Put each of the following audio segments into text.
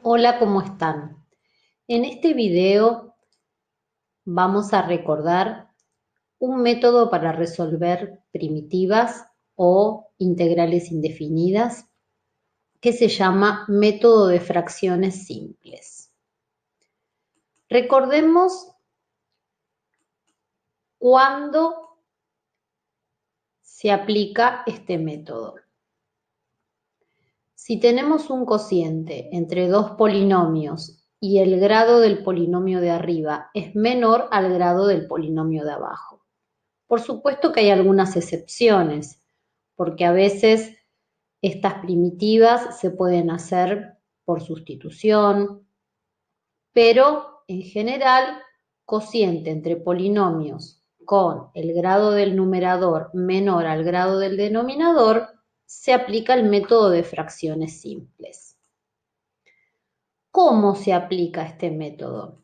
Hola, ¿cómo están? En este video vamos a recordar un método para resolver primitivas o integrales indefinidas que se llama método de fracciones simples. Recordemos cuándo se aplica este método. Si tenemos un cociente entre dos polinomios y el grado del polinomio de arriba es menor al grado del polinomio de abajo. Por supuesto que hay algunas excepciones, porque a veces estas primitivas se pueden hacer por sustitución, pero en general, cociente entre polinomios con el grado del numerador menor al grado del denominador, se aplica el método de fracciones simples. ¿Cómo se aplica este método?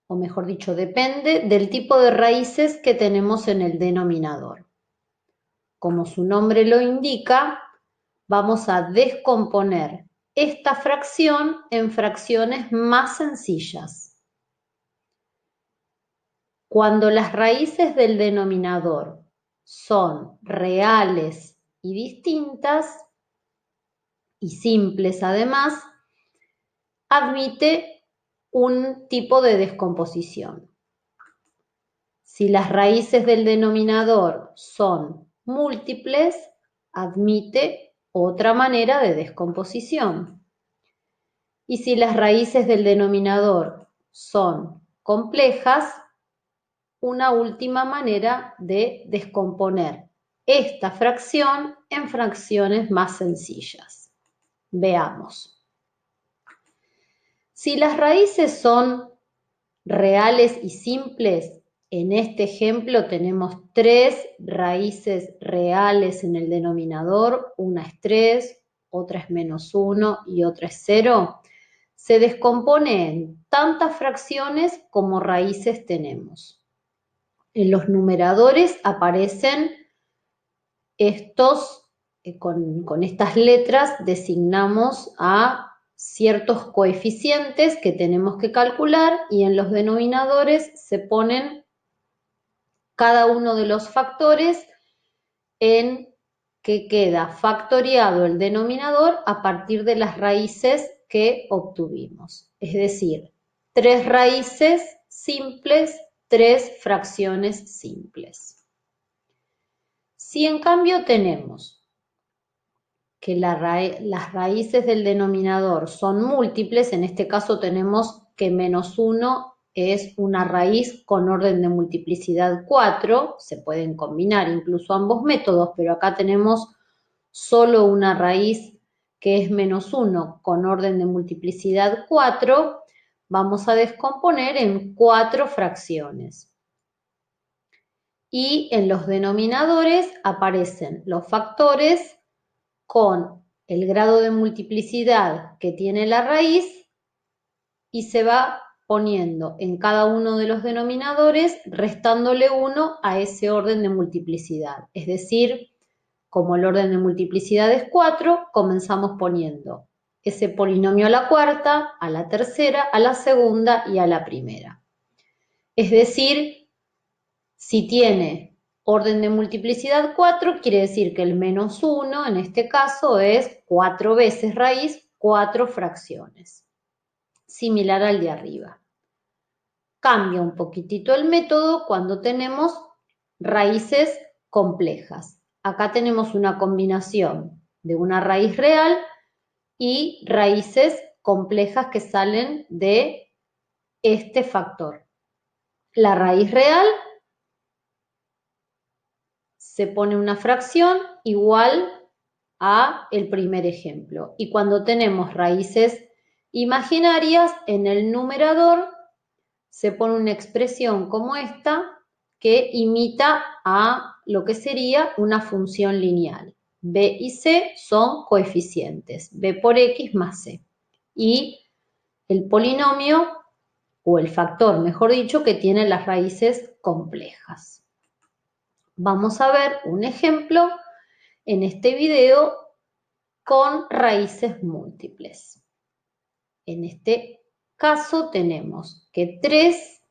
O mejor dicho, depende del tipo de raíces que tenemos en el denominador. Como su nombre lo indica, vamos a descomponer esta fracción en fracciones más sencillas. Cuando las raíces del denominador son reales y distintas, y simples además, admite un tipo de descomposición. Si las raíces del denominador son múltiples, admite otra manera de descomposición. Y si las raíces del denominador son complejas, una última manera de descomponer esta fracción en fracciones más sencillas. Veamos. Si las raíces son reales y simples, en este ejemplo tenemos 3 raíces reales en el denominador, una es 3, otra es -1 y otra es 0. Se descompone en tantas fracciones como raíces tenemos. En los numeradores aparecen estos, con estas letras designamos a ciertos coeficientes que tenemos que calcular y en los denominadores se ponen cada uno de los factores en que queda factoriado el denominador a partir de las raíces que obtuvimos. Es decir, 3 raíces simples, 3 fracciones simples. Si en cambio tenemos que las raíces del denominador son múltiples, en este caso tenemos que -1 es una raíz con orden de multiplicidad 4, se pueden combinar incluso ambos métodos, pero acá tenemos solo una raíz que es -1 con orden de multiplicidad 4, vamos a descomponer en 4 fracciones. Y en los denominadores aparecen los factores con el grado de multiplicidad que tiene la raíz y se va poniendo en cada uno de los denominadores restándole 1 a ese orden de multiplicidad. Es decir, como el orden de multiplicidad es 4, comenzamos poniendo ese polinomio a la cuarta, a la tercera, a la segunda y a la primera. Es decir, si tiene orden de multiplicidad 4, quiere decir que el -1 en este caso es 4 veces raíz, 4 fracciones. Similar al de arriba. Cambia un poquitito el método cuando tenemos raíces complejas. Acá tenemos una combinación de una raíz real y raíces complejas que salen de este factor. La raíz real se pone una fracción igual a el primer ejemplo. Y cuando tenemos raíces imaginarias, en el numerador se pone una expresión como esta que imita a lo que sería una función lineal. B y C son coeficientes, B por X más C. Y el polinomio, o el factor, mejor dicho, que tiene las raíces complejas. Vamos a ver un ejemplo en este video con raíces múltiples. En este caso tenemos que 3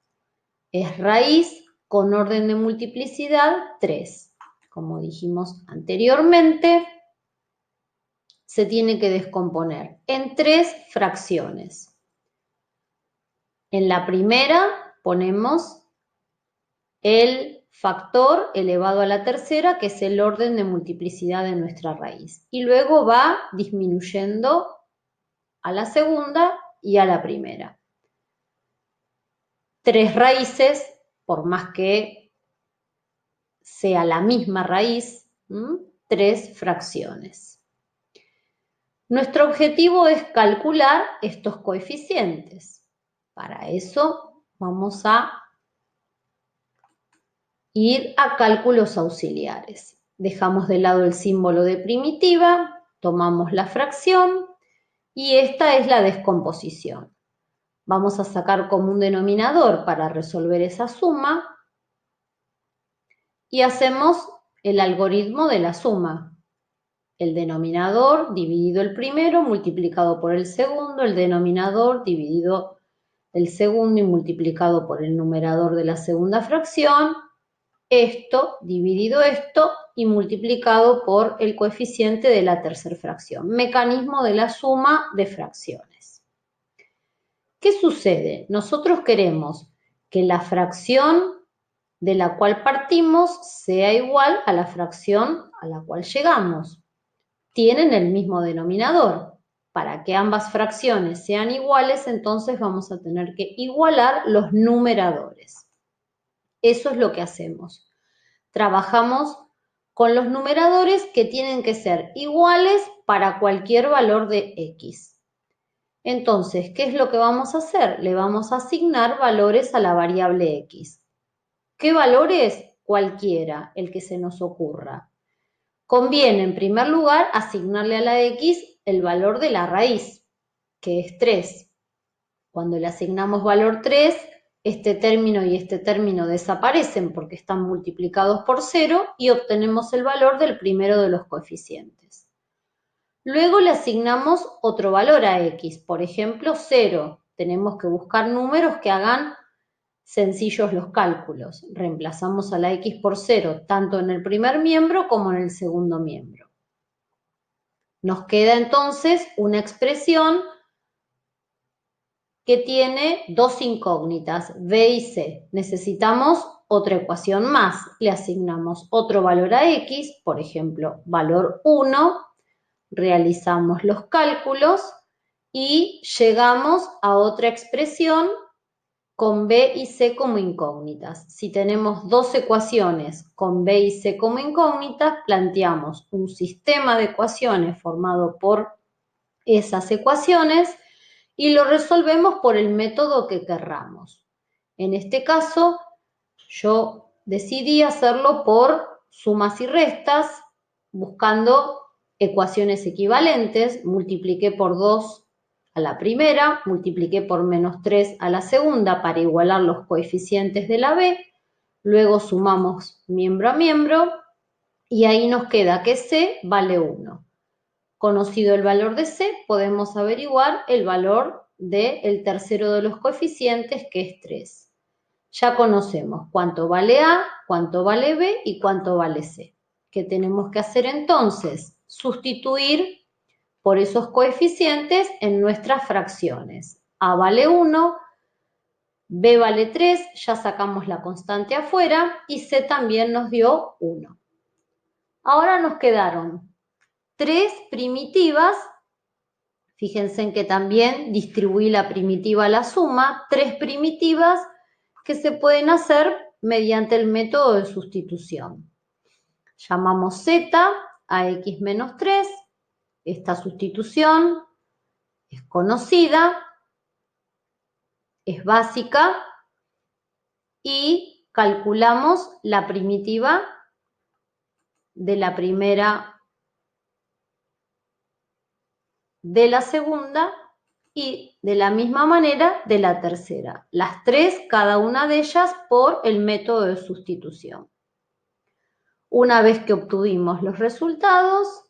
es raíz con orden de multiplicidad 3. Como dijimos anteriormente, se tiene que descomponer en 3 fracciones. En la primera ponemos el factor elevado a la tercera, que es el orden de multiplicidad de nuestra raíz. Y luego va disminuyendo a la segunda y a la primera. 3 raíces, por más que sea la misma raíz, 3 fracciones. Nuestro objetivo es calcular estos coeficientes. Para eso vamos a ir a cálculos auxiliares. Dejamos de lado el símbolo de primitiva, tomamos la fracción y esta es la descomposición. Vamos a sacar como un denominador para resolver esa suma y hacemos el algoritmo de la suma. El denominador dividido el primero multiplicado por el segundo, el denominador dividido el segundo y multiplicado por el numerador de la segunda fracción, esto dividido esto y multiplicado por el coeficiente de la tercera fracción. Mecanismo de la suma de fracciones. ¿Qué sucede? Nosotros queremos que la fracción de la cual partimos sea igual a la fracción a la cual llegamos. Tienen el mismo denominador. Para que ambas fracciones sean iguales, entonces vamos a tener que igualar los numeradores. Eso es lo que hacemos. Trabajamos con los numeradores que tienen que ser iguales para cualquier valor de x. Entonces, ¿qué es lo que vamos a hacer? Le vamos a asignar valores a la variable x. ¿Qué valores? Cualquiera, el que se nos ocurra. Conviene, en primer lugar, asignarle a la x el valor de la raíz, que es 3. Cuando le asignamos valor 3, este término y este término desaparecen porque están multiplicados por 0 y obtenemos el valor del primero de los coeficientes. Luego le asignamos otro valor a x, por ejemplo 0. Tenemos que buscar números que hagan sencillos los cálculos. Reemplazamos a la x por 0 tanto en el primer miembro como en el segundo miembro. Nos queda entonces una expresión que tiene dos incógnitas, b y c. Necesitamos otra ecuación más. Le asignamos otro valor a x, por ejemplo, valor 1, realizamos los cálculos y llegamos a otra expresión con b y c como incógnitas. Si tenemos dos ecuaciones con b y c como incógnitas, planteamos un sistema de ecuaciones formado por esas ecuaciones y lo resolvemos por el método que querramos. En este caso, yo decidí hacerlo por sumas y restas, buscando ecuaciones equivalentes. Multipliqué por 2 a la primera, multipliqué por menos 3 a la segunda para igualar los coeficientes de la b, luego sumamos miembro a miembro y ahí nos queda que c vale 1. Conocido el valor de c, podemos averiguar el valor del tercero de los coeficientes, que es 3. Ya conocemos cuánto vale a, cuánto vale b y cuánto vale c. ¿Qué tenemos que hacer entonces? Sustituir por esos coeficientes en nuestras fracciones. A vale 1, b vale 3, ya sacamos la constante afuera y c también nos dio 1. Ahora nos quedaron 3 primitivas. Fíjense en que también distribuí la primitiva a la suma, 3 primitivas que se pueden hacer mediante el método de sustitución. Llamamos z a x menos 3, esta sustitución es conocida, es básica y calculamos la primitiva de la primera, de la segunda y de la misma manera de la tercera. Las 3, cada una de ellas por el método de sustitución. Una vez que obtuvimos los resultados,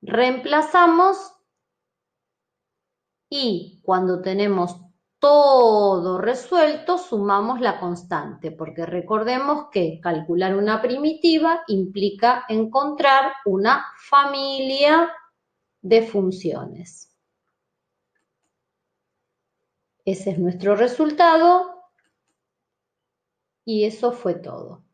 Reemplazamos y cuando tenemos todo resuelto, sumamos la constante, porque recordemos que calcular una primitiva implica encontrar una familia de funciones. Ese es nuestro resultado y eso fue todo.